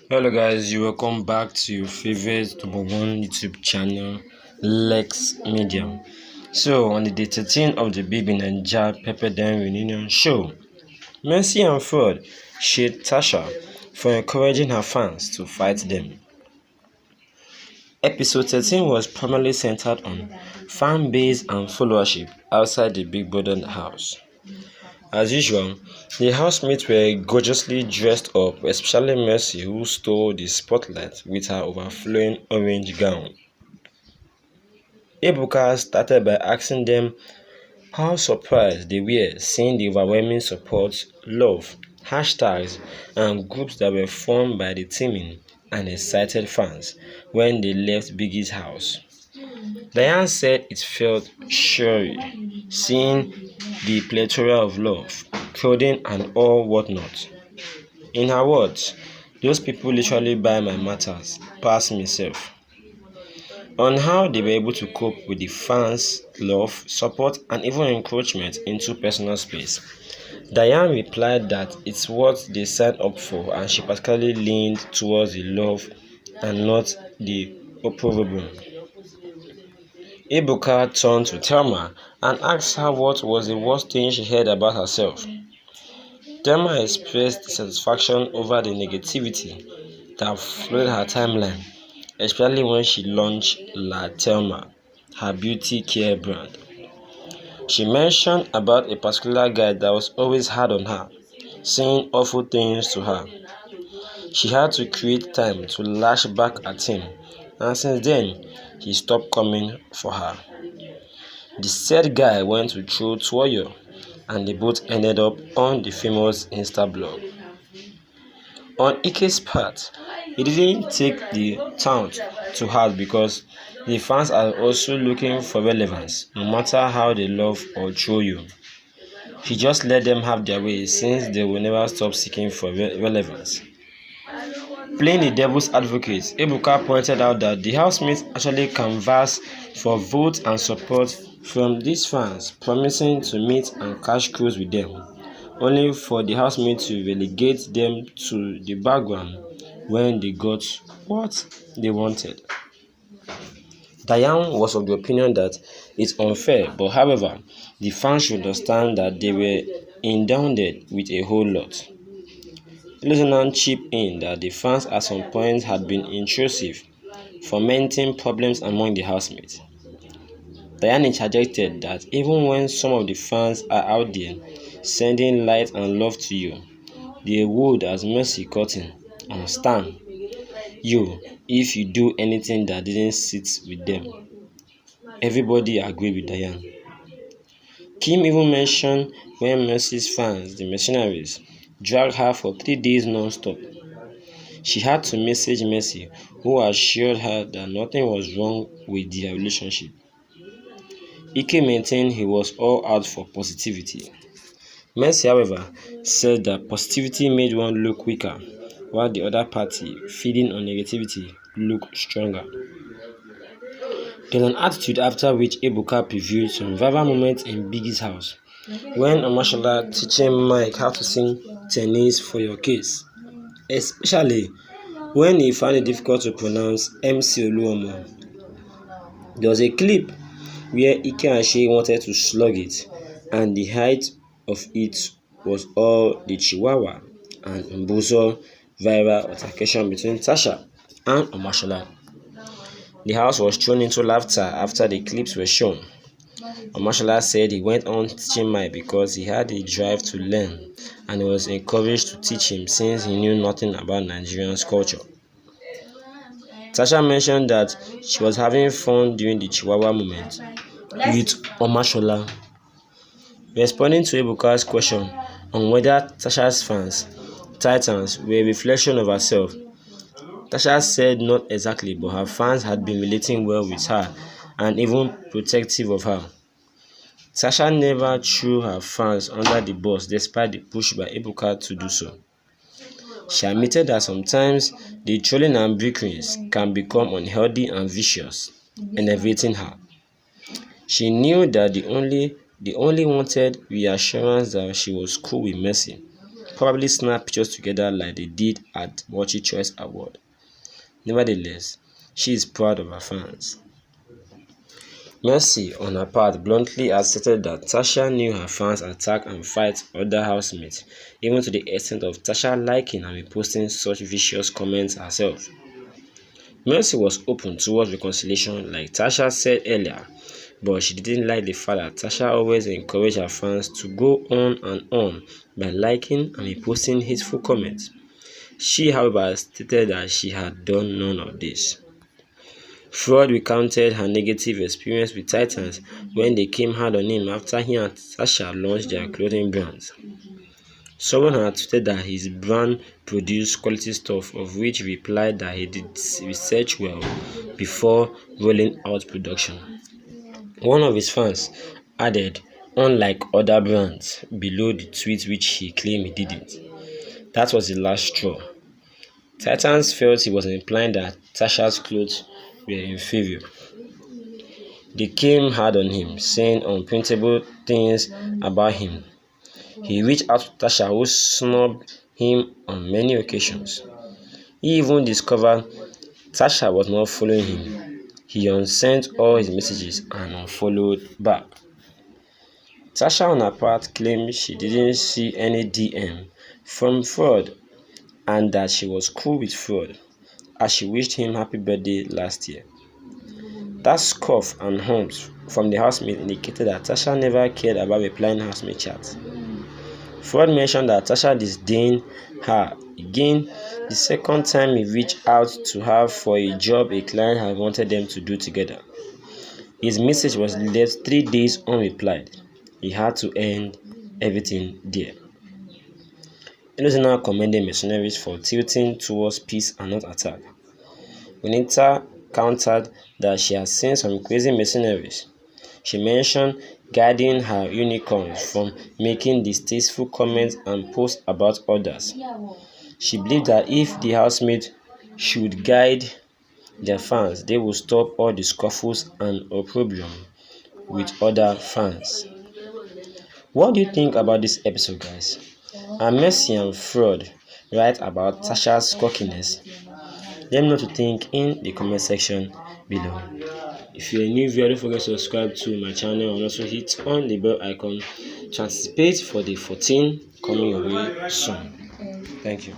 Hello guys, you welcome back to your favorite number one YouTube channel, Lexx Media. So on the day 13 of the BBNaija Pepper Dem Reunion show, Mercy and Fraud shade Tacha for encouraging her fans to fight them. Episode 13 was primarily centered on fan base and followership outside the Big Brother house. As usual, the housemates were gorgeously dressed up, especially Mercy, who stole the spotlight with her overflowing orange gown. Ebuka started by asking them how surprised they were seeing the overwhelming support, love, hashtags, and groups that were formed by the teaming and excited fans when they left Biggie's house. Diane said it felt surely seeing the plethora of love, clothing, and all whatnot. In her words, those people literally buy my matters, past myself. On how they were able to cope with the fans' love, support, and even encroachment into personal space, Diane replied that it's what they signed up for, and she particularly leaned towards the love and not the opprobrium. Ebuka turned to Thelma and asked her what was the worst thing she heard about herself. Thelma expressed dissatisfaction over the negativity that flooded her timeline, especially when she launched La Thelma, her beauty care brand. She mentioned about a particular guy that was always hard on her, saying awful things to her. She had to create time to lash back at him, and since then, he stopped coming for her. The said guy went to throw Toyo, and they both ended up on the famous Insta blog. On Ike's part, he didn't take the taunt to heart because the fans are also looking for relevance, no matter how they love or throw you. He just let them have their way since they will never stop seeking for relevance. Playing the devil's advocate, Ebuka pointed out that the housemates actually canvassed for votes and support from these fans, promising to meet and cash cruise with them, only for the housemates to relegate them to the background when they got what they wanted. Diane was of the opinion that it's unfair, but however, the fans should understand that they were inundated with a whole lot. Lieutenant chipped in that the fans at some point had been intrusive, fomenting problems among the housemates. Diane interjected that even when some of the fans are out there sending light and love to you, they would, as Mercy cutting, understand you if you do anything that didn't sit with them. Everybody agreed with Diane. Kim even mentioned when Mercy's fans, the mercenaries, dragged her for 3 days non-stop. She had to message Mercy, who assured her that nothing was wrong with their relationship. Ike maintained he was all out for positivity. Mercy, however, said that positivity made one look weaker, while the other party, feeding on negativity, looked stronger. There was an attitude after which Ebuka previewed some viral moments in Biggie's house, when Omashola teaching Mike how to sing tennis for your case, especially when he found it difficult to pronounce MC Oluomo. There was a clip where Ike and Shay wanted to slug it, and the height of it was all the Chihuahua and Mbuzo viral altercation between Tacha and Omashola. The house was thrown into laughter after the clips were shown. Omashola said he went on teaching Mike because he had a drive to learn and he was encouraged to teach him since he knew nothing about Nigerian culture. Tacha mentioned that she was having fun during the Chihuahua moment with Omashola. Responding to Ebuka's question on whether Tasha's fans, Titans, were a reflection of herself, Tacha said not exactly, but her fans had been relating well with her and even protective of her. Tacha never threw her fans under the bus despite the push by Ebuka to do so. She admitted that sometimes the trolling and bickerings can become unhealthy and vicious, enervating her. She knew that they only wanted reassurance that she was cool with Mercy, probably snap pictures together like they did at Multichoice Award. Nevertheless, she is proud of her fans. Mercy, on her part, bluntly asserted that Tacha knew her fans attack and fight other housemates, even to the extent of Tacha liking and reposting such vicious comments herself. Mercy was open towards reconciliation like Tacha said earlier, but she didn't like the fact that Tacha always encouraged her fans to go on by liking and reposting hateful comments. She, however, stated that she had done none of this. Fraud recounted her negative experience with Titans when they came hard on him after he and Tacha launched their clothing brands. Someone had tweeted that his brand produced quality stuff, of which he replied that he did research well before rolling out production. One of his fans added, "Unlike other brands," below the tweet which he claimed he didn't. That was the last straw. Titans felt he was implying that Tacha's clothes were inferior. They came hard on him, saying unprintable things about him. He reached out to Tacha, who snubbed him on many occasions. He even discovered Tacha was not following him. He unsent all his messages and unfollowed back. Tacha, on her part, claimed she didn't see any DM from Fraud and that she was cool with Fraud, as she wished him happy birthday last year. That scoff and humps from the housemate indicated that Tacha never cared about replying housemate chats. Fraud mentioned that Tacha disdained her again the second time he reached out to her for a job a client had wanted them to do together. His message was left 3 days unreplied. He had to end everything there. Innocent commended mercenaries for tilting towards peace and not attack. Renita countered that she has seen some crazy mercenaries. She mentioned guiding her unicorns from making distasteful comments and posts about others. She believed that if the housemates should guide their fans, they would stop all the scuffles and opprobrium with other fans. What do you think about this episode, guys? Are Mercy and Fraud right about Tacha's cockiness? Let me know what you think in the comment section below. If you're a new viewer, don't forget to subscribe to my channel and also hit on the bell icon to anticipate for the 14 coming your way soon. Thank you.